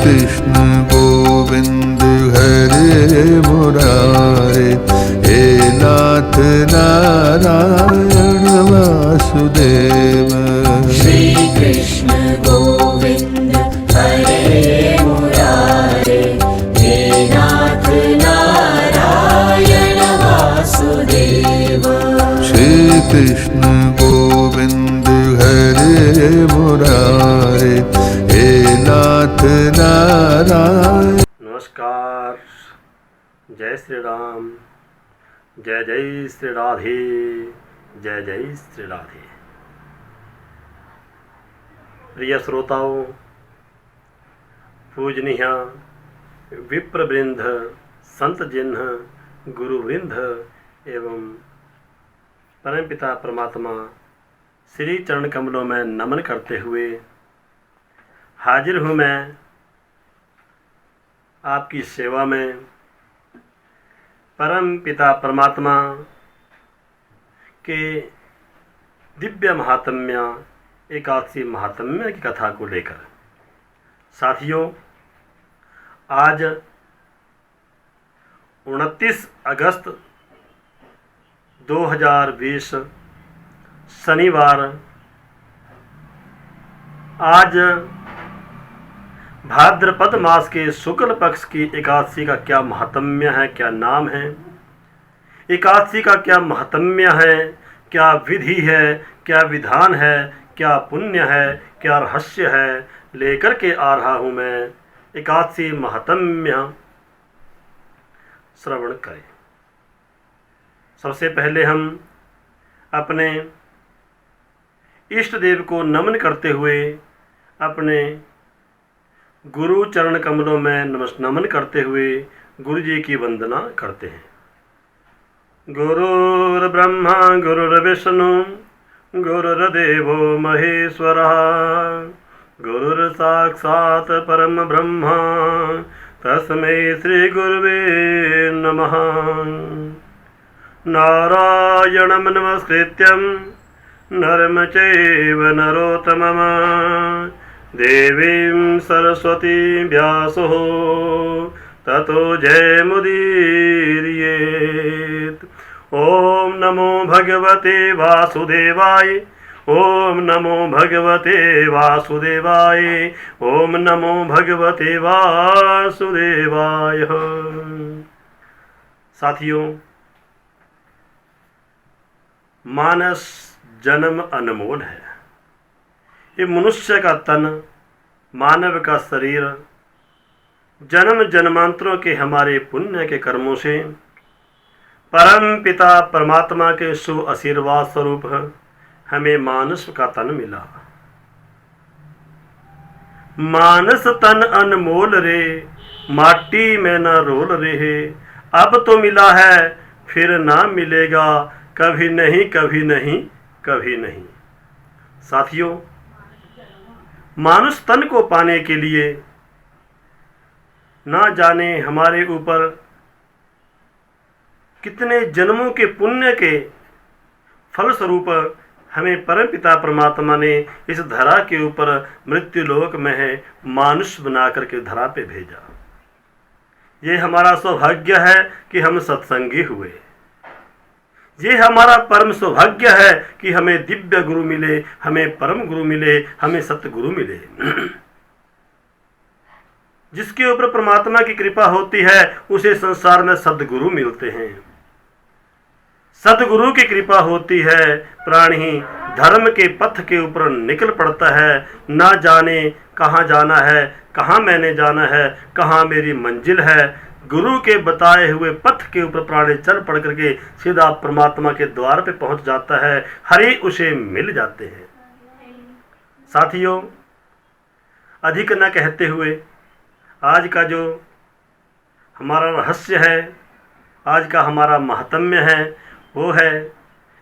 कृष्ण गोविंद हरे मुरारे, हे नाथ नारायण वासुदेव। श्री कृष्ण गोविंद हरे मुरारे, हे नाथ नारायण वासुदेव। श्री कृष्ण गोविंद हरे मुरारे, हे नाथ नारायण। नमस्कार, जय श्री राम, जय जय श्री राधे, जय जय श्री राधे। प्रिय श्रोताओं, पूजनीय विप्रवृंद, संत जिन्ह, गुरुवृंद एवं परमपिता परमात्मा श्री चरण कमलों में नमन करते हुए हाजिर हूँ मैं आपकी सेवा में। परम पिता परमात्मा के दिव्य महात्म्य, एकादशी महात्म्य की कथा को लेकर। साथियों, आज 29 अगस्त 2020 शनिवार। आज भाद्रपद मास के शुक्ल पक्ष की एकादशी का क्या महात्म्य है, क्या नाम है, एकादशी का क्या महात्म्य है, क्या विधि है, क्या विधान है, क्या पुण्य है, क्या रहस्य है, लेकर के आ रहा हूँ मैं। एकादशी महात्म्य श्रवण करें। सबसे पहले हम अपने इष्ट देव को नमन करते हुए अपने गुरु चरण कमलों में नमन करते हुए गुरु जी की वंदना करते हैं। गुरुर्ब्रह्मा गुरुर्विष्णु गुरुर्देवो महेश्वरः, गुरुर्साक्षात् परम ब्रह्म तस्मै श्री गुरुवे नमः। नारायणं नमस्कृत्यं नरं चैव नरोत्तमं, देवीं सरस्वतीं व्यासो ततो जयमुदीरयेत्। ॐ नमो भगवते वासुदेवाय, ॐ नमो भगवते वासुदेवाय, ॐ नमो भगवते वासुदेवाय। साथियों, मानस जन्म अनमोल है। ये मनुष्य का तन, मानव का शरीर जन्म जन्मांतरों के हमारे पुण्य के कर्मों से परम पिता परमात्मा के शुभ आशीर्वाद स्वरूप हमें मानस का तन मिला। मानस तन अनमोल रे, माटी में न रोल रहे, अब तो मिला है फिर ना मिलेगा, कभी नहीं कभी नहीं कभी नहीं। साथियों, मानुष तन को पाने के लिए ना जाने हमारे ऊपर कितने जन्मों के पुण्य के फलस्वरूप हमें परमपिता परमात्मा ने इस धरा के ऊपर मृत्यु लोक में है मानुष बना करके धरा पे भेजा। ये हमारा सौभाग्य है कि हम सत्संगी हुए। ये हमारा परम सौभाग्य है कि हमें दिव्य गुरु मिले, हमें परम गुरु मिले, हमें सतगुरु मिले। जिसके ऊपर परमात्मा की कृपा होती है उसे संसार में सद्गुरु मिलते हैं। सद्गुरु की कृपा होती है, प्राणी धर्म के पथ के ऊपर निकल पड़ता है। ना जाने कहाँ जाना है, कहाँ मैंने जाना है, कहाँ मेरी मंजिल है। गुरु के बताए हुए पथ के ऊपर प्राणी चल पड़ करके सीधा परमात्मा के द्वार पे पहुंच जाता है, हरि उसे मिल जाते हैं। साथियों, अधिक न कहते हुए आज का जो हमारा रहस्य है, आज का हमारा महात्म्य है, वो है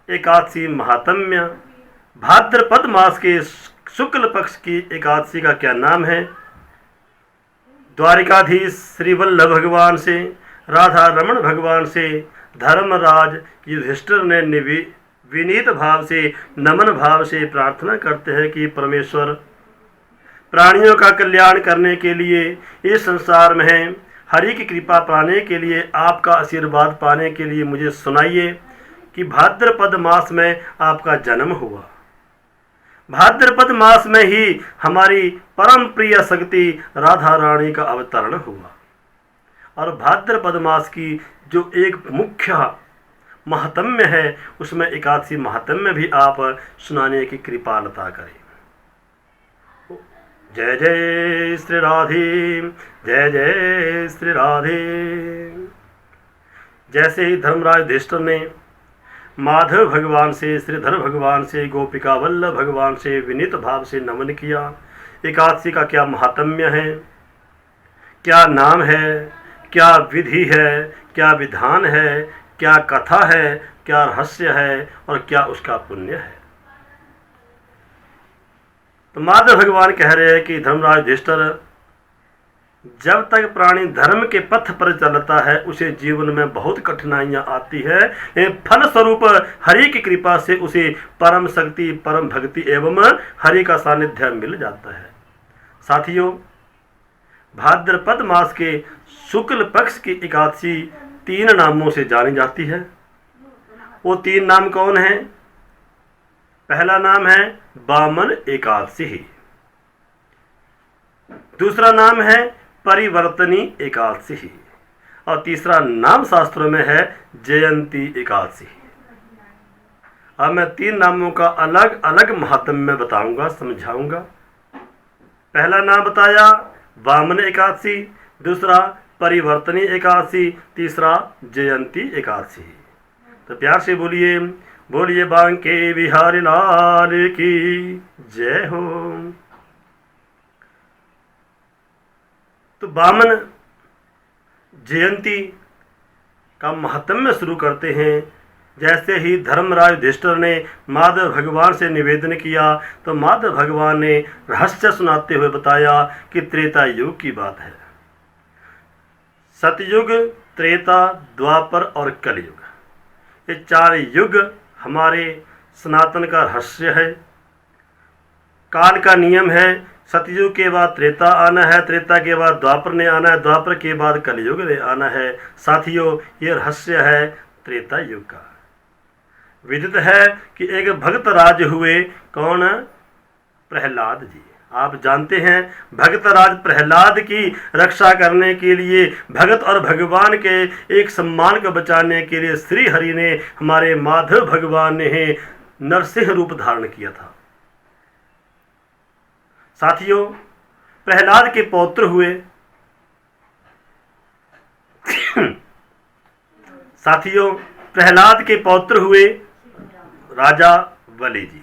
एकादशी महात्म्य। भाद्रपद मास के शुक्ल पक्ष की एकादशी का क्या नाम है? द्वारिकाधीश श्री वल्लभ भगवान से, राधा रमण भगवान से धर्मराज युधिष्ठिर ने विनीत भाव से, नमन भाव से प्रार्थना करते हैं कि परमेश्वर प्राणियों का कल्याण करने के लिए इस संसार में हरि की कृपा पाने के लिए, आपका आशीर्वाद पाने के लिए मुझे सुनाइए कि भाद्रपद मास में आपका जन्म हुआ। भाद्रपद मास में ही हमारी परम प्रिय शक्ति राधा रानी का अवतरण हुआ। और भाद्रपद मास की जो एक मुख्य महात्म्य है, उसमें एकादशी महात्म्य भी आप सुनाने की कृपालता करें। जय जय श्री राधे, जय जय श्री राधे। जैसे ही धर्मराज युधिष्ठिर ने माधव भगवान से, श्रीधर भगवान से, गोपिका वल्लभ भगवान से विनीत भाव से नमन किया। एकादशी का क्या महात्म्य है, क्या नाम है, क्या विधि है, क्या विधान है, क्या कथा है, क्या रहस्य है और क्या उसका पुण्य है। तो माधव भगवान कह रहे हैं कि धर्मराज युधिष्ठिर, जब तक प्राणी धर्म के पथ पर चलता है उसे जीवन में बहुत कठिनाइयां आती है। फल स्वरूप हरि की कृपा से उसे परम शक्ति, परम भक्ति एवं हरि का सानिध्य मिल जाता है। साथियों, भाद्रपद मास के शुक्ल पक्ष की एकादशी 3 नामों से जानी जाती है। वो 3 नाम कौन है? पहला नाम है वामन एकादशी, दूसरा नाम है परिवर्तनी एकादशी और तीसरा नाम शास्त्रों में है जयंती एकादशी। अब मैं 3 नामों का अलग अलग महात्म्य बताऊंगा, समझाऊंगा। पहला नाम बताया वामन एकादशी, दूसरा परिवर्तनी एकादशी, तीसरा जयंती एकादशी। तो प्यार से बोलिए, बोलिए बांके बिहारी लाल की जय हो। तो वामन जयंती का महात्म्य शुरू करते हैं। जैसे ही धर्मराज युधिष्ठिर ने माधव भगवान से निवेदन किया तो माधव भगवान ने रहस्य सुनाते हुए बताया कि त्रेता युग की बात है। सतयुग, त्रेता, द्वापर और कलयुग, ये 4 युग हमारे सनातन का रहस्य है। काल का नियम है, सतयुग के बाद त्रेता आना है, त्रेता के बाद द्वापर ने आना है, द्वापर के बाद कलयुग ने आना है। साथियों, ये रहस्य है त्रेता युग का। विदित है कि एक भक्त राज हुए, कौन? प्रहलाद जी। आप जानते हैं, भक्त राज प्रहलाद की रक्षा करने के लिए, भगत और भगवान के एक सम्मान को बचाने के लिए श्री हरि ने, हमारे माधव भगवान ने नरसिंह रूप धारण किया था। साथियों, प्रहलाद के पौत्र हुए साथियों प्रहलाद के पौत्र हुए राजा बलि जी।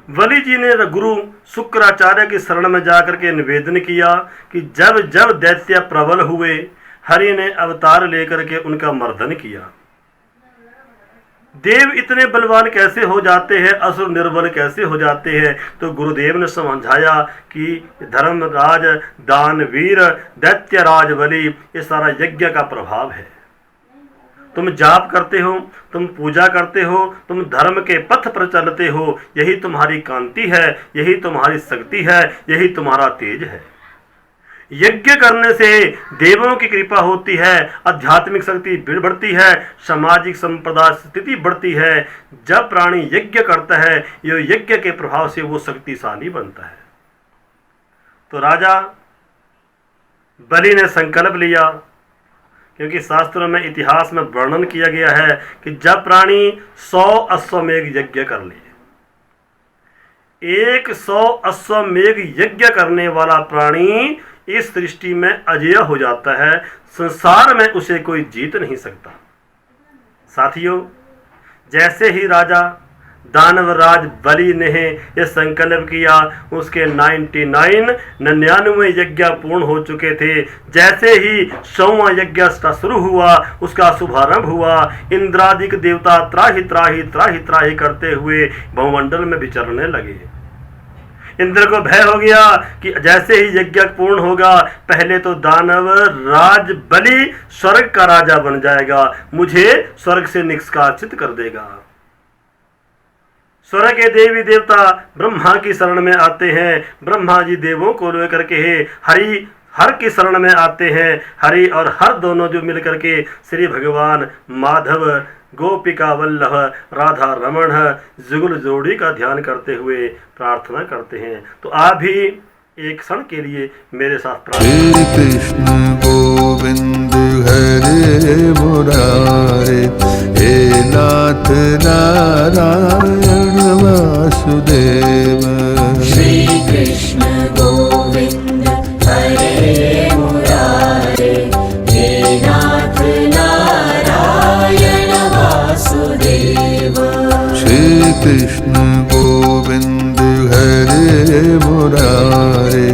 बलि जी ने गुरु शुक्राचार्य की शरण में जाकर के निवेदन किया कि जब जब दैत्य प्रबल हुए, हरि ने अवतार लेकर के उनका मर्दन किया। देव इतने बलवान कैसे हो जाते हैं, असुर निर्बल कैसे हो जाते हैं? तो गुरुदेव ने समझाया कि धर्मराज, दानवीर, दैत्यराज बलि, ये सारा यज्ञ का प्रभाव है। तुम जाप करते हो, तुम पूजा करते हो, तुम धर्म के पथ पर चलते हो, यही तुम्हारी कांति है, यही तुम्हारी शक्ति है, यही तुम्हारा तेज है। यज्ञ करने से देवों की कृपा होती है, आध्यात्मिक शक्ति बढ़ती है, सामाजिक संप्रदाय स्थिति बढ़ती है। जब प्राणी यज्ञ करता है, ये यज्ञ के प्रभाव से वो शक्तिशाली बनता है। तो राजा बलि ने संकल्प लिया, क्योंकि शास्त्रों में, इतिहास में वर्णन किया गया है कि जब प्राणी 100 अश्वमेघ यज्ञ कर ले, 100 अश्वमेघ यज्ञ करने वाला प्राणी इस सृष्टि में अजेय हो जाता है, संसार में उसे कोई जीत नहीं सकता। साथियों, जैसे ही राजा दानवराज बलि ने यह संकल्प किया, उसके 99 यज्ञ पूर्ण हो चुके थे। जैसे ही 100वां यज्ञ शुरू हुआ, उसका शुभारंभ हुआ, इंद्रादिक देवता त्राहि त्राहि त्राहि त्राहि करते हुए भवमंडल में विचरने लगे। इंद्र को भय हो गया कि जैसे ही यज्ञ पूर्ण होगा, पहले तो दानव राज बलि स्वर्ग का राजा बन जाएगा, मुझे स्वर्ग से निष्कासित कर देगा। स्वर्ग के देवी देवता ब्रह्मा की शरण में आते हैं। ब्रह्मा जी देवों को लेकर के हर की शरण में आते हैं। हरि और हर दोनों जो मिलकर के श्री भगवान माधव, गोपिका वल्लभ, राधा रमण जुगल जोड़ी का ध्यान करते हुए प्रार्थना करते हैं। तो आप भी एक क्षण के लिए मेरे साथ श्री कृष्ण गोविंद हरे मुरारे, हे नाथ नारायण वासुदेव। श्री कृष्ण गोविंद हरे मुरारे, हे नाथ नारायण वासुदेव। श्री कृष्ण गोविंद हरे मुरारे,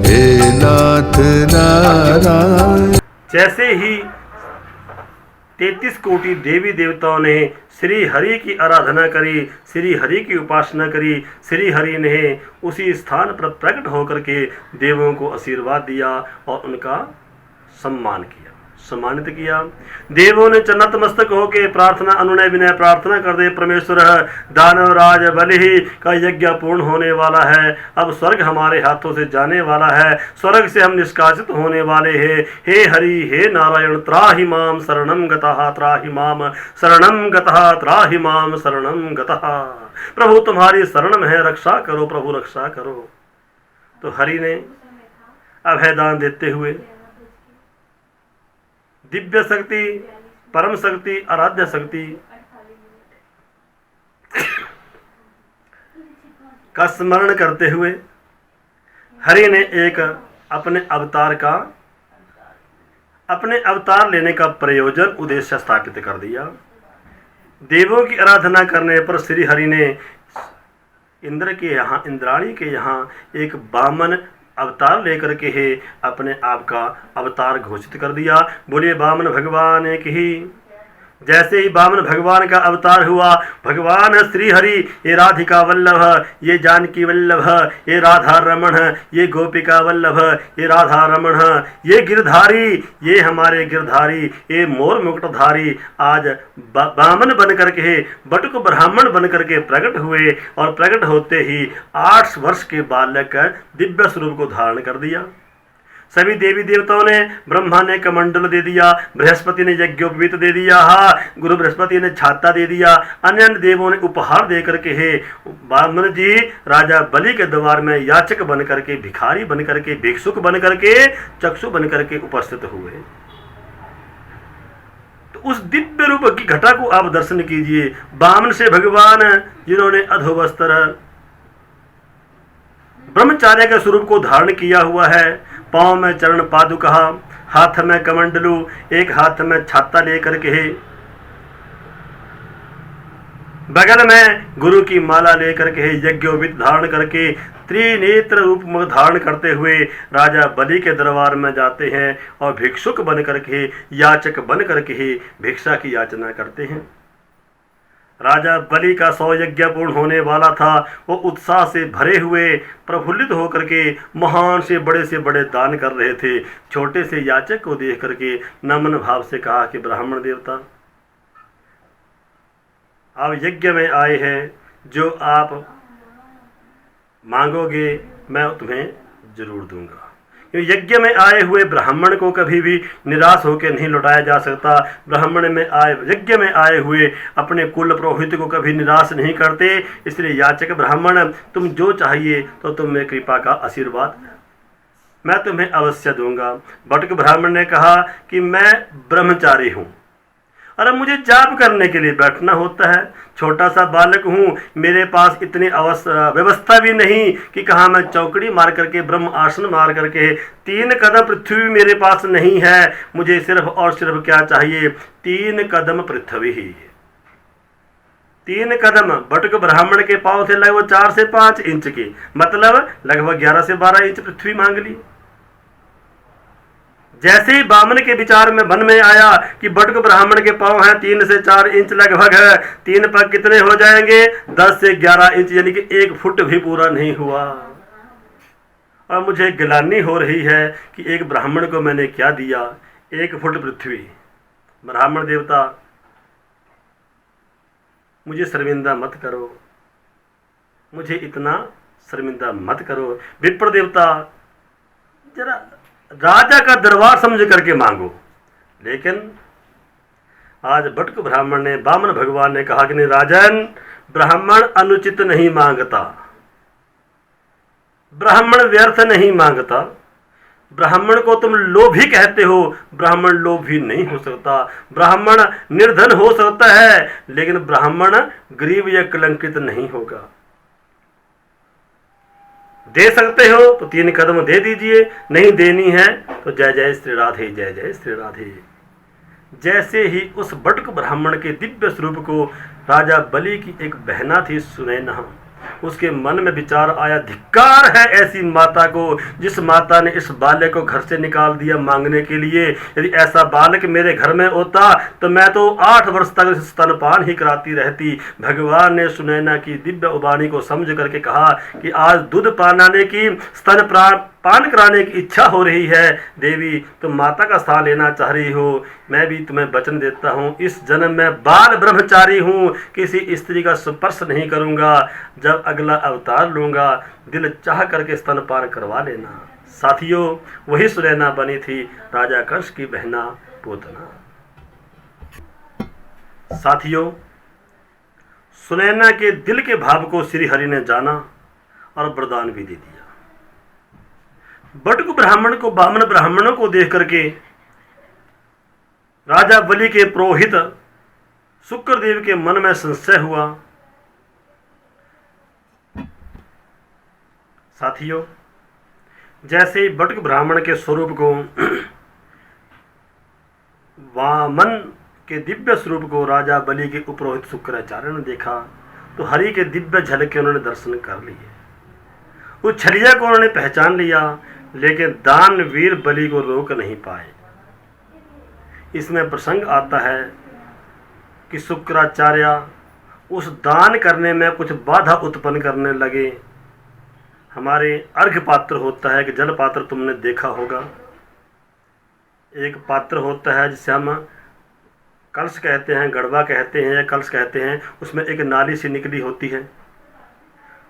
हे नाथ नारायण। जैसे ही 33 कोटि देवी देवताओं ने श्री हरि की आराधना करी, श्री हरि की उपासना करी, श्री हरि ने उसी स्थान पर प्रकट होकर के देवों को आशीर्वाद दिया और उनका सम्मानित किया। देवों ने नतमस्तक होकर प्रार्थना, अनुनय विनय प्रार्थना कर दे, परमेश्वर दानवराज बलि का यज्ञ पूर्ण होने वाला है। अब स्वर्ग हमारे हाथों से जाने वाला है, स्वर्ग से हम निष्कासित होने वाले हैं। हे हरि, हे नारायण, त्राहि माम शरणं गतः, त्राहि माम शरणं गतः, त्राहि माम शरणं गतः। प्रभु तुम्हारी शरण में है, रक्षा करो प्रभु, रक्षा करो। तो हरि ने अभयदान देते हुए दिव्य शक्ति, परम शक्ति, आराध्य शक्ति का स्मरण करते हुए हरि ने एक अपने अवतार लेने का प्रयोजन, उद्देश्य स्थापित कर दिया। देवों की आराधना करने पर श्री हरि ने इंद्र के यहाँ, इंद्राणी के यहाँ एक वामन अवतार लेकर के ही अपने आप का अवतार घोषित कर दिया। बोलिए वामन भगवान की। जैसे ही वामन भगवान का अवतार हुआ, भगवान श्री हरि, ये राधिका वल्लभ, ये जानकी वल्लभ, ये राधा रमण, ये गोपिका वल्लभ, ये राधा रमण, ये गिरधारी, ये हमारे गिरधारी, ये मोर मुकुटधारी आज वामन बन करके, बटुक ब्राह्मण बन करके प्रकट हुए और प्रकट होते ही 8 वर्ष के बालक दिव्य स्वरूप को धारण कर दिया। सभी देवी देवताओं ने, ब्रह्मा ने कमंडल दे दिया, बृहस्पति ने यज्ञोपवीत दे दिया, गुरु बृहस्पति ने छाता दे दिया, अन्य देवों ने उपहार दे करके हे वामन जी राजा बलि के द्वार में याचक बन करके, भिखारी बन करके, भिक्षुक बन करके, चक्षु बन करके उपस्थित हुए। तो उस दिव्य रूप की घटा को आप दर्शन कीजिए। वामन से भगवान जिन्होंने अधोवस्त्र ब्रह्मचार्य के स्वरूप को धारण किया हुआ है, पांव में चरण पादुका, हाथ में कमंडलू, एक हाथ में छाता लेकर के, बगल में गुरु की माला लेकर के, यज्ञोपवीत धारण करके, त्रिनेत्र रूप में धारण करते हुए राजा बलि के दरबार में जाते हैं और भिक्षुक बन करके, याचक बन करके भिक्षा की याचना करते हैं। राजा बलि का 100 यज्ञ पूर्ण होने वाला था। वो उत्साह से भरे हुए, प्रफुल्लित होकर के महान से बड़े दान कर रहे थे। छोटे से याचक को देख करके नमन भाव से कहा कि ब्राह्मण देवता, आप यज्ञ में आए हैं, जो आप मांगोगे मैं तुम्हें जरूर दूंगा। यज्ञ में आए हुए ब्राह्मण को कभी भी निराश होकर नहीं लौटाया जा सकता। यज्ञ में आए हुए अपने कुल पुरोहित को कभी निराश नहीं करते। इसलिए याचक ब्राह्मण, तुम जो चाहिए तो तुम्हें कृपा का आशीर्वाद मैं तुम्हें अवश्य दूंगा। बटुक ब्राह्मण ने कहा कि मैं ब्रह्मचारी हूँ और अब मुझे जाप करने के लिए बैठना होता है। छोटा सा बालक हूँ, मेरे पास इतनी व्यवस्था भी नहीं कि कहाँ मैं चौकड़ी मार करके, ब्रह्म आसन मार करके, 3 कदम पृथ्वी मेरे पास नहीं है। मुझे सिर्फ और सिर्फ क्या चाहिए? 3 कदम पृथ्वी ही। 3 कदम बटुक ब्राह्मण के पाँव थे लगभग 4 से 5 इंच की, मतलब लगभग 11 से 12 इंच पृथ्वी मांग ली। जैसे ही वामन के विचार में मन में आया कि बटुक ब्राह्मण के पांव हैं 3 से 4 इंच लगभग है, 3 पग कितने हो जाएंगे? 10 से 11 इंच, यानी कि 1 फुट भी पूरा नहीं हुआ। और मुझे गिलानी हो रही है कि एक ब्राह्मण को मैंने क्या दिया? 1 फुट पृथ्वी। ब्राह्मण देवता, मुझे शर्मिंदा मत करो, मुझे इतना शर्मिंदा मत करो। विप्र देवता, जरा राजा का दरबार समझ करके मांगो। लेकिन आज बटुक ब्राह्मण ने, बामन भगवान ने कहा कि नहीं राजन, ब्राह्मण अनुचित नहीं मांगता, ब्राह्मण व्यर्थ नहीं मांगता। ब्राह्मण को तुम लोभी कहते हो, ब्राह्मण लोभी नहीं हो सकता। ब्राह्मण निर्धन हो सकता है, लेकिन ब्राह्मण गरीब या कलंकित नहीं होगा। दे सकते हो तो 3 कदम दे दीजिए, नहीं देनी है तो जय जय श्री राधे, जय जय श्री राधे। जैसे ही उस बटुक ब्राह्मण के दिव्य स्वरूप को राजा बलि की एक बहना थी सुनैना, उसके मन में विचार आया, धिक्कार है ऐसी माता को जिस माता ने इस बालक को घर से निकाल दिया मांगने के लिए। यदि ऐसा बालक मेरे घर में होता तो मैं तो 8 वर्ष तक स्तनपान ही कराती रहती। भगवान ने सुनैना की दिव्य उबानी को समझ करके कहा कि आज दूध पाने की, पान कराने की इच्छा हो रही है। देवी, तुम माता का स्थान लेना चाह रही हो, मैं भी तुम्हें वचन देता हूँ, इस जन्म में बाल ब्रह्मचारी हूँ, किसी स्त्री का स्पर्श नहीं करूँगा। जब अगला अवतार लूँगा दिल चाह करके स्तनपान करवा लेना। साथियों, वही सुनैना बनी थी राजा कंस की बहना पूतना। साथियों, सुनैना के दिल के भाव को श्री हरि ने जाना और वरदान भी दे दिया। बटुक ब्राह्मण को, बामन ब्राह्मणों को देख करके राजा बलि के पुरोहित शुक्रदेव के मन में संशय हुआ। साथियों, जैसे ही बटुक ब्राह्मण के स्वरूप को, वामन के दिव्य स्वरूप को राजा बलि के उपरोहित शुक्राचार्य ने देखा तो हरि के दिव्य झलक के उन्होंने दर्शन कर लिए। उस छलिया को उन्होंने पहचान लिया, लेकिन दानवीर बलि को रोक नहीं पाए। इसमें प्रसंग आता है कि शुक्राचार्य उस दान करने में कुछ बाधा उत्पन्न करने लगे। हमारे अर्घ्य पात्र होता है कि जल पात्र तुमने देखा होगा, एक पात्र होता है जिसे हम कलश कहते हैं, गड़वा कहते हैं या कलश कहते हैं, उसमें एक नाली सी निकली होती है।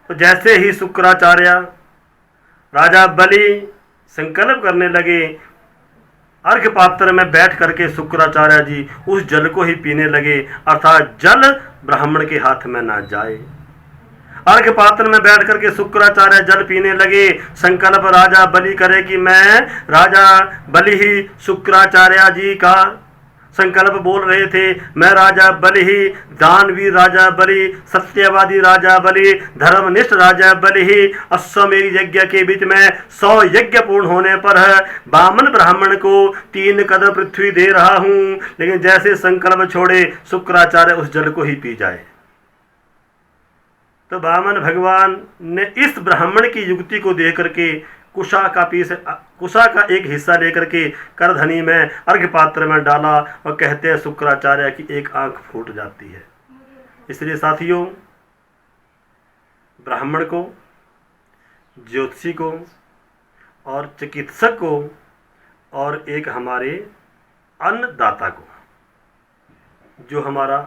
तो जैसे ही शुक्राचार्य राजा बलि संकल्प करने लगे, अर्घ्य पात्र में बैठ करके शुक्राचार्य जी उस जल को ही पीने लगे, अर्थात जल ब्राह्मण के हाथ में ना जाए। अर्घ्य पात्र में बैठ करके शुक्राचार्य जल पीने लगे। संकल्प राजा बलि करे कि मैं, राजा बलि ही शुक्राचार्य जी का संकल्प बोल रहे थे, मैं राजा बलि ही, दानवीर राजा बलि, सत्यवादी राजा बलि, धर्मनिष्ठ राजा बलि ही, अश्वमेध यज्ञ के बीच में 100 यज्ञ पूर्ण होने पर बामन ब्राह्मण को 3 कदम पृथ्वी दे रहा हूं। लेकिन जैसे संकल्प छोड़े शुक्राचार्य उस जल को ही पी जाए। तो बामन भगवान ने इस ब्राह्मण की युक्ति को देख करके कुशा का एक हिस्सा लेकर के करधनी में अर्घ्य पात्र में डाला और कहते हैं शुक्राचार्य की एक आंख फूट जाती है। इसलिए साथियों, ब्राह्मण को, ज्योतिषी को और चिकित्सक को और एक हमारे अन्नदाता को, जो हमारा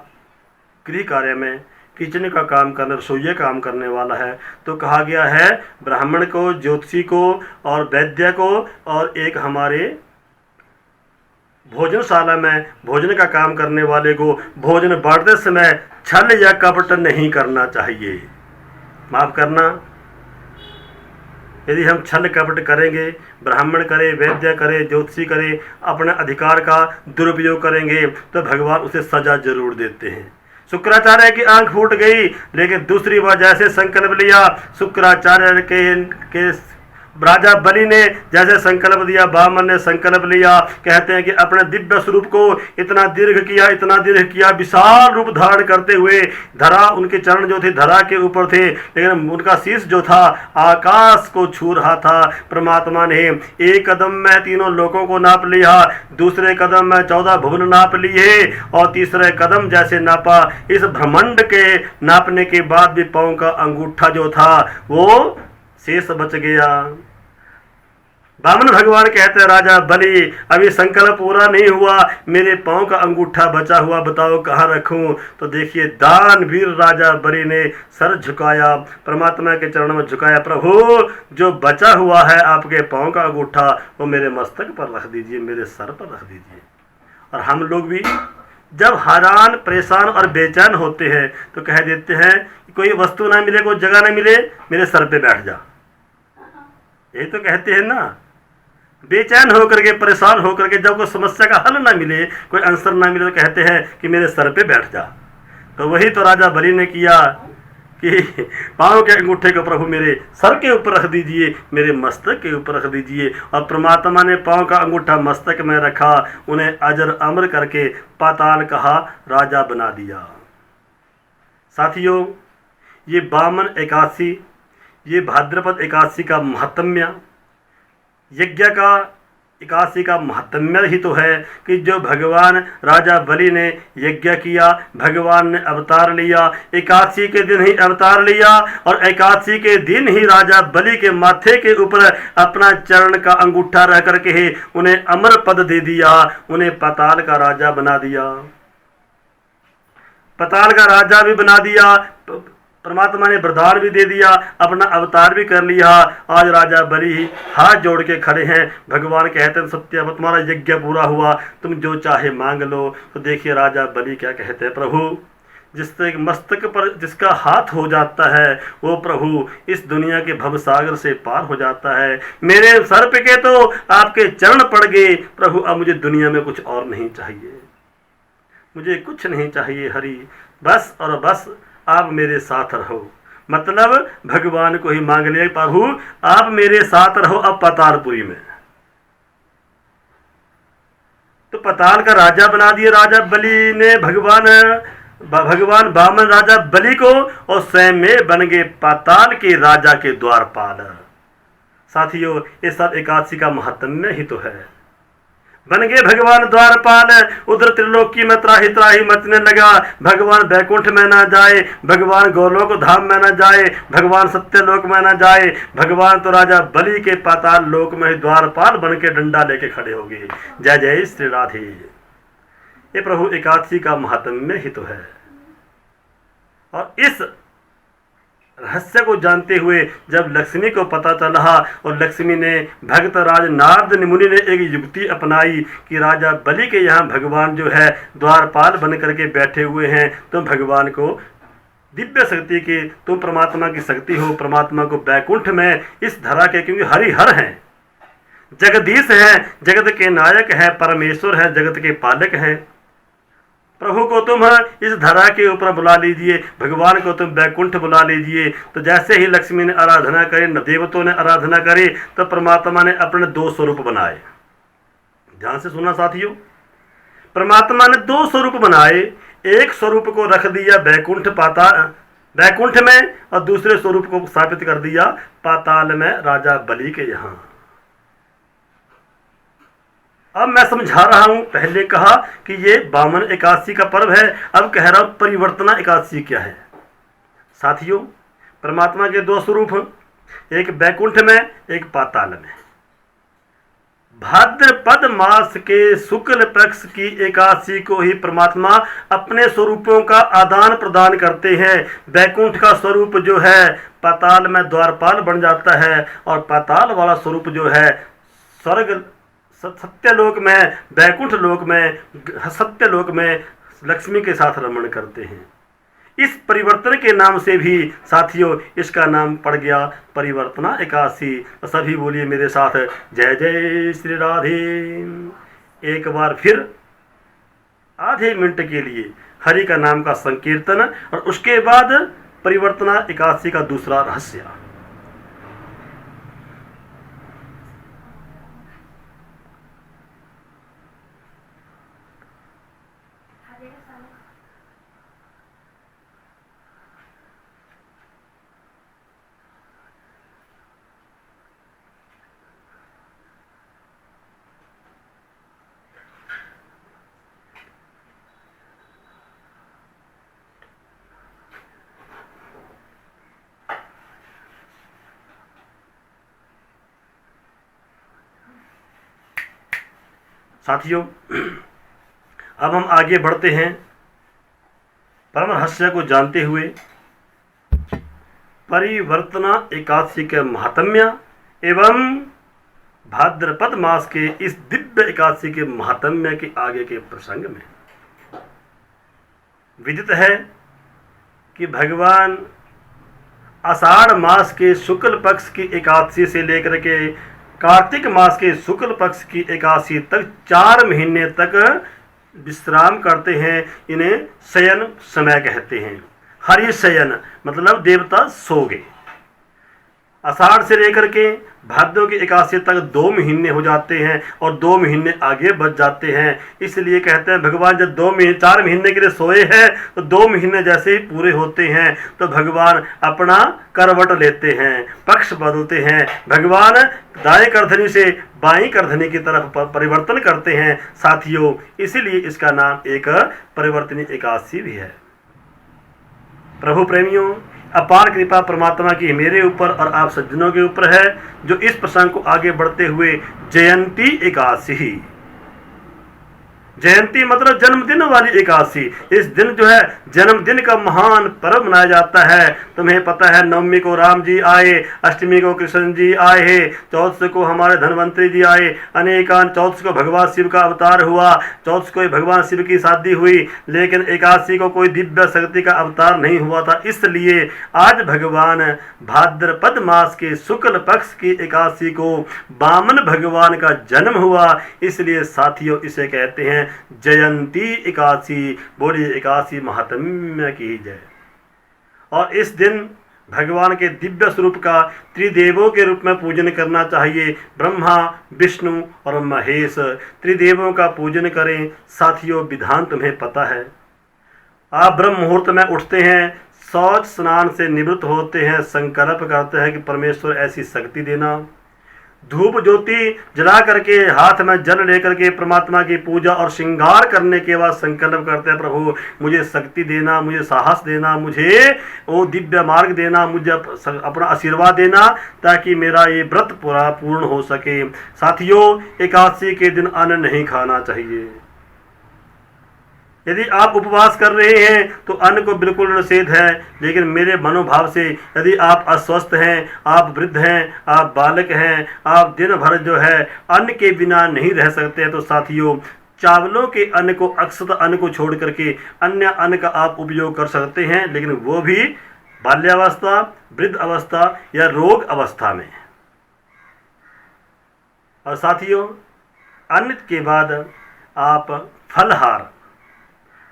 गृह कार्य में किचन का काम करने, रसोइया काम करने वाला है, तो कहा गया है ब्राह्मण को, ज्योतिषी को और वैद्य को और एक हमारे भोजनशाला में भोजन का काम करने वाले को भोजन बांटते समय छल या कपट नहीं करना चाहिए। माफ करना, यदि हम छल कपट करेंगे, ब्राह्मण करे, वैद्य करे, ज्योतिषी करे, अपने अधिकार का दुरुपयोग करेंगे तो भगवान उसे सजा जरूर देते हैं। शुक्राचार्य की आंख फूट गई, लेकिन दूसरी बार जैसे संकल्प लिया शुक्राचार्य के राजा बलि ने जैसे संकल्प दिया, बामन ने संकल्प लिया। कहते हैं कि अपने दिव्य स्वरूप को इतना दीर्घ किया, विशाल रूप धारण करते हुए धरा, उनके चरण जो थे धरा के ऊपर थे, लेकिन उनका शीश जो था आकाश को छू रहा था। परमात्मा ने एक कदम में 3 लोकों को नाप लिया, दूसरे कदम में 14 भुवन नाप लिए और तीसरे कदम जैसे नापा। इस ब्रह्मांड के नापने के बाद भी पांव का अंगूठा जो था वो शेष बच गया। बामन भगवान कहते हैं राजा बलि, अभी संकल्प पूरा नहीं हुआ, मेरे पांव का अंगूठा बचा हुआ, बताओ कहाँ रखूं। तो देखिए दानवीर राजा बलि ने सर झुकाया, परमात्मा के चरणों में झुकाया, प्रभु जो बचा हुआ है आपके पांव का अंगूठा वो मेरे मस्तक पर रख दीजिए, मेरे सर पर रख दीजिए। और हम लोग भी जब हैरान परेशान और बेचैन होते हैं तो कह देते हैं कोई वस्तु ना मिले, कोई जगह ना मिले, मेरे सर पे बैठ जा, यही तो कहते हैं ना। बेचैन होकर के, परेशान होकर के, जब कोई समस्या का हल ना मिले, कोई आंसर ना मिले, तो कहते हैं कि मेरे सर पे बैठ जा। तो वही तो राजा बलि ने किया कि पांव के अंगूठे को प्रभु मेरे सर के ऊपर रख दीजिए, मेरे मस्तक के ऊपर रख दीजिए। और परमात्मा ने पांव का अंगूठा मस्तक में रखा, उन्हें अजर अमर करके पाताल कहा राजा बना दिया। साथियों, ये बामन एकादशी, ये भाद्रपद एकादशी का महात्म्य, यज्ञ का एकादशी का महात्म्य ही तो है कि जो भगवान राजा बलि ने यज्ञ किया, भगवान ने अवतार लिया, एकादशी के दिन ही अवतार लिया, और एकादशी के दिन ही राजा बलि के माथे के ऊपर अपना चरण का अंगूठा रह करके ही उन्हें अमर पद दे दिया, उन्हें पाताल का राजा बना दिया, पाताल का राजा भी बना दिया। परमात्मा ने वरदान भी दे दिया, अपना अवतार भी कर लिया। आज राजा बलि हाथ जोड़ के खड़े हैं, भगवान कहते हैं सत्य अब तुम्हारा यज्ञ पूरा हुआ, तुम जो चाहे मांग लो। तो देखिए राजा बलि क्या कहते हैं, प्रभु जिससे मस्तक पर जिसका हाथ हो जाता है वो प्रभु इस दुनिया के भवसागर से पार हो जाता है। मेरे सर पे के तो आपके चरण पड़ गए प्रभु, अब मुझे दुनिया में कुछ और नहीं चाहिए, मुझे कुछ नहीं चाहिए हरि, बस और बस आप मेरे साथ रहो। मतलब भगवान को ही मांग लिया, प्रभु आप मेरे साथ रहो अब पातालपुरी में। तो पाताल का राजा बना दिया राजा बलि ने भगवान बामन राजा बलि को, और स्वयं में बन गए पाताल के राजा के द्वारपाल। साथियों, ये सब एकादशी का महात्म्य ही तो है। बन गए भगवान द्वारपाल, उधर त्रिलोकी में त्राही त्राही मचने लगा, भगवान बैकुंठ में ना जाए, भगवान गोलोक धाम में ना जाए, भगवान सत्यलोक में ना जाए, भगवान तो राजा बलि के पाताल लोक में ही द्वारपाल बन के डंडा लेके खड़े हो गए। जय जय श्री राधे। ये प्रभु एकादशी का महात्म्य ही तो है। और इस रहस्य को जानते हुए जब लक्ष्मी को पता चला, और लक्ष्मी ने भक्त राज नारद मुनि ने एक युक्ति अपनाई कि राजा बलि के यहाँ भगवान जो है द्वारपाल बन करके बैठे हुए हैं, तुम भगवान को दिव्य शक्ति की, तुम परमात्मा की शक्ति हो, परमात्मा को बैकुंठ में इस धरा के, क्योंकि हरिहर हैं, जगदीश हैं, जगत के नायक है, परमेश्वर है, जगत के पालक हैं, प्रभु को तुम इस धरा के ऊपर बुला लीजिए, भगवान को तुम बैकुंठ बुला लीजिए। तो जैसे ही लक्ष्मी ने आराधना करे, देवताओं ने आराधना करे, तो परमात्मा ने अपने 2 स्वरूप बनाए। ध्यान से सुना साथियों, परमात्मा ने 2 स्वरूप बनाए। एक स्वरूप को रख दिया बैकुंठ में, और दूसरे स्वरूप को स्थापित कर दिया पाताल में राजा बलि के यहाँ। अब मैं समझा रहा हूं, पहले कहा कि ये बामन एकादशी का पर्व है, अब कह रहा हूं परिवर्तना एकादशी क्या है। साथियों, परमात्मा के 2 स्वरूप, एक बैकुंठ में, एक पाताल में। भाद्रपद मास के शुक्ल पक्ष की एकादशी को ही परमात्मा अपने स्वरूपों का आदान प्रदान करते हैं। बैकुंठ का स्वरूप जो है पाताल में द्वारपाल बन जाता है, और पाताल वाला स्वरूप जो है स्वर्ग सत्यलोक में, बैकुंठ लोक में, सत्यलोक में लक्ष्मी के साथ रमण करते हैं। इस परिवर्तन के नाम से भी साथियों इसका नाम पड़ गया परिवर्तना एकादशी। सभी बोलिए मेरे साथ जय जय श्री राधे। एक बार फिर आधे मिनट के लिए हरि का नाम का संकीर्तन, और उसके बाद परिवर्तना एकादशी का दूसरा रहस्य। साथियों, अब हम आगे बढ़ते हैं परम रहस्य को जानते हुए परिवर्तना एकादशी के महात्म्य एवं भाद्रपद मास के इस दिव्य एकादशी के महात्म्य के आगे के प्रसंग में। विदित है कि भगवान आषाढ़ मास के शुक्ल पक्ष की एकादशी से लेकर के कार्तिक मास के शुक्ल पक्ष की एकादशी तक 4 महीने तक विश्राम करते हैं। इन्हें शयन समय कहते हैं। हरि शयन मतलब देवता सो गए। आषाढ़ से लेकर के भाद्र की एकादशी तक 2 महीने हो जाते हैं और 2 महीने आगे बच जाते हैं। इसलिए कहते हैं भगवान जब 4 महीने के लिए सोए हैं तो 2 महीने जैसे ही पूरे होते हैं तो भगवान अपना करवट लेते हैं, पक्ष बदलते हैं। भगवान दाएं करधनी से बाएं करधनी की तरफ परिवर्तन करते हैं। साथियों, इसीलिए इसका नाम एक परिवर्तनी एकादशी भी है। प्रभु प्रेमियों, अपार कृपा परमात्मा की मेरे ऊपर और आप सज्जनों के ऊपर है, जो इस प्रसंग को आगे बढ़ते हुए जयंती एकादशी, जयंती मतलब जन्मदिन वाली एकादशी, इस दिन जो है जन्मदिन का महान पर्व मनाया जाता है। तुम्हें पता है, नवमी को राम जी आए, अष्टमी को कृष्ण जी आए, चौदस को हमारे धन्वंतरी जी आए, अनेकान चौदस को भगवान शिव का अवतार हुआ, चौदस को भगवान शिव की शादी हुई, लेकिन एकादशी को कोई दिव्य शक्ति का अवतार नहीं हुआ था। इसलिए आज भगवान भाद्रपद मास के शुक्ल पक्ष की एकादशी को वामन भगवान का जन्म हुआ। इसलिए साथियों, इसे कहते हैं जयंती एकादशी। बोलिए एकादशी महात्म्य की जय। और इस दिन भगवान के दिव्य स्वरूप का त्रिदेवों के रूप में पूजन करना चाहिए। ब्रह्मा, विष्णु और महेश त्रिदेवों का पूजन करें। साथियों, विधान तुम्हें पता है। आप ब्रह्म मुहूर्त में उठते हैं, शौच स्नान से निवृत्त होते हैं, संकल्प करते हैं कि परमेश्वर ऐसी शक्ति देना। धूप ज्योति जला करके हाथ में जल लेकर के परमात्मा की पूजा और श्रृंगार करने के बाद संकल्प करते हैं, प्रभु मुझे शक्ति देना, मुझे साहस देना, मुझे वो दिव्य मार्ग देना, मुझे अपना आशीर्वाद देना, ताकि मेरा ये व्रत पूर्ण हो सके। साथियों, एकादशी के दिन अन्न नहीं खाना चाहिए। यदि आप उपवास कर रहे हैं तो अन्न को बिल्कुल निषेध है, लेकिन मेरे मनोभाव से यदि आप अस्वस्थ हैं, आप वृद्ध हैं, आप बालक हैं, आप दिन भर जो है अन्न के बिना नहीं रह सकते हैं, तो साथियों चावलों के अन्न को, अक्षत अन्न को छोड़ करके अन्य अन्न का आप उपयोग कर सकते हैं, लेकिन वो भी बाल्यावस्था, वृद्ध अवस्था या रोग अवस्था में। और साथियों, अन्न के बाद आप फलहार,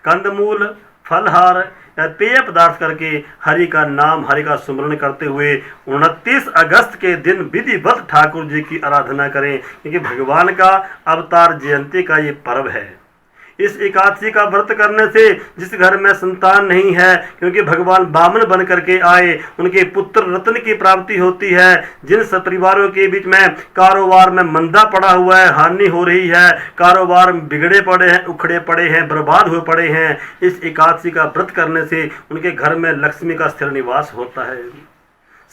कंदमूल, फलहार या पेय पदार्थ करके हरि का नाम, हरि का सुमरण करते हुए 29 अगस्त के दिन विधिवत ठाकुर जी की आराधना करें, क्योंकि भगवान का अवतार जयंती का ये पर्व है। इस एकादशी का व्रत करने से जिस घर में संतान नहीं है, क्योंकि भगवान वामन बन करके आए, उनके पुत्र रत्न की प्राप्ति होती है। जिन सब परिवारों के बीच में कारोबार में मंदा पड़ा हुआ है, हानि हो रही है, कारोबार बिगड़े पड़े हैं, उखड़े पड़े हैं, बर्बाद हुए पड़े हैं, इस एकादशी का व्रत करने से उनके घर में लक्ष्मी का स्थिर निवास होता है।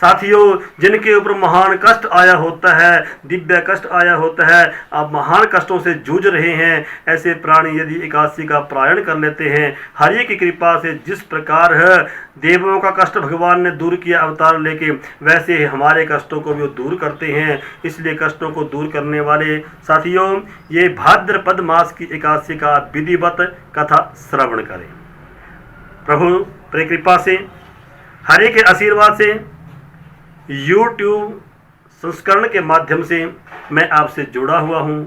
साथियों, जिनके ऊपर महान कष्ट आया होता है, दिव्य कष्ट आया होता है, आप महान कष्टों से जूझ रहे हैं, ऐसे प्राणी यदि एकादशी का पारायण कर लेते हैं, हरि की कृपा से जिस प्रकार है देवों का कष्ट भगवान ने दूर किया अवतार लेके, वैसे हमारे कष्टों को भी वो दूर करते हैं। इसलिए कष्टों को दूर करने वाले साथियों, ये भाद्रपद मास की एकादशी का विधिवत कथा श्रवण करें। प्रभु प्रेम कृपा से, हरि के आशीर्वाद से, YouTube संस्करण के माध्यम से मैं आपसे जुड़ा हुआ हूँ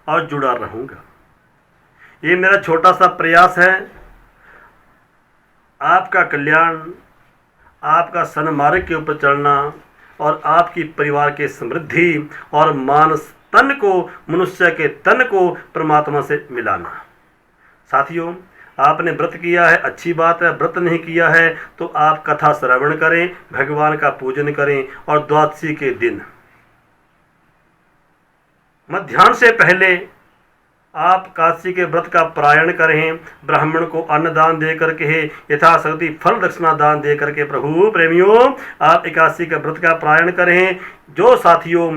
और जुड़ा रहूँगा। ये मेरा छोटा सा प्रयास है, आपका कल्याण, आपका सन्मार्ग के ऊपर चलना और आपकी परिवार के समृद्धि और मानस तन को, मनुष्य के तन को परमात्मा से मिलाना। साथियों, आपने व्रत किया है, अच्छी बात है। व्रत नहीं किया है तो आप कथा श्रवण करें, भगवान का पूजन करें, और द्वादशी के दिन मध्याह्न से पहले आप काशी के व्रत का पारायण करें। ब्राह्मण को अन्न दान दे करके, यथाशक्ति फल दक्षिणा दान दे करके, प्रभु प्रेमियों, आप एकादशी के व्रत का पारायण करें। जो साथियों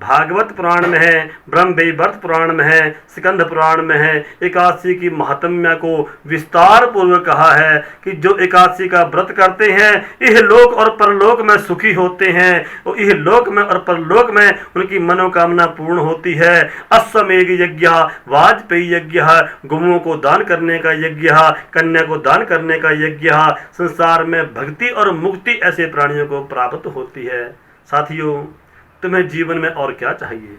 भागवत पुराण में है, ब्रह्म वैवर्त पुराण में है, स्कंद पुराण में है। एकादशी की महात्म्य को विस्तार पूर्वक कहा है कि जो एकादशी का व्रत करते हैं इह लोक और परलोक में सुखी होते हैं, और इह लोक में और परलोक में उनकी मनोकामना पूर्ण होती है। अश्वमेघ यज्ञ, वाजपेयी यज्ञ, गौओं को दान करने का यज्ञ, कन्या को दान करने का यज्ञ, संसार में भक्ति और मुक्ति ऐसे प्राणियों को प्राप्त होती है। साथियों, तुम्हें जीवन में और क्या चाहिए?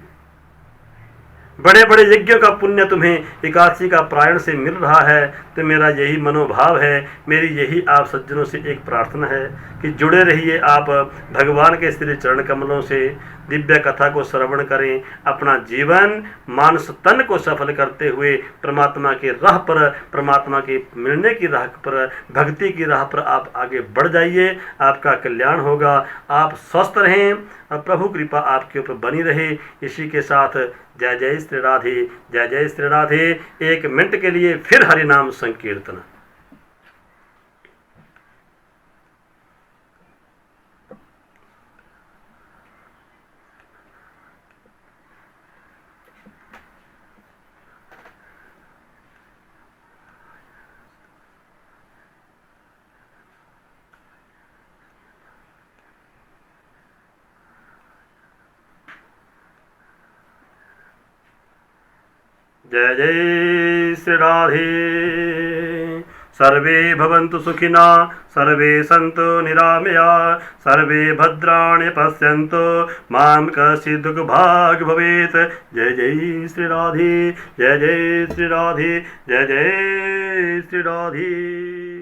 बड़े बड़े यज्ञों का पुण्य तुम्हें एकादशी का पारायण से मिल रहा है, तो मेरा यही मनोभाव है, मेरी यही आप सज्जनों से एक प्रार्थना है कि जुड़े रहिए आप भगवान के श्री चरण कमलों से, दिव्य कथा को श्रवण करें, अपना जीवन मानस तन को सफल करते हुए परमात्मा के राह पर, परमात्मा के मिलने की राह पर, भक्ति की राह पर आप आगे बढ़ जाइए। आपका कल्याण होगा, आप स्वस्थ रहें और प्रभु कृपा आपके ऊपर बनी रहे। इसी के साथ जय जय श्री राधे, जय जय श्री राधे। 1 मिनट के लिए फिर हरि नाम संकीर्तन। जय जय श्री राधे। सर्वे भवन्तु सुखिना, सर्वे सन्तु निरामया, सर्वे भद्राणि पश्यन्तु मां कश्चित् दुःखभाग् भवेत्। जय जय श्री राधे, जय जय श्री राधे, जय जय श्री राधे।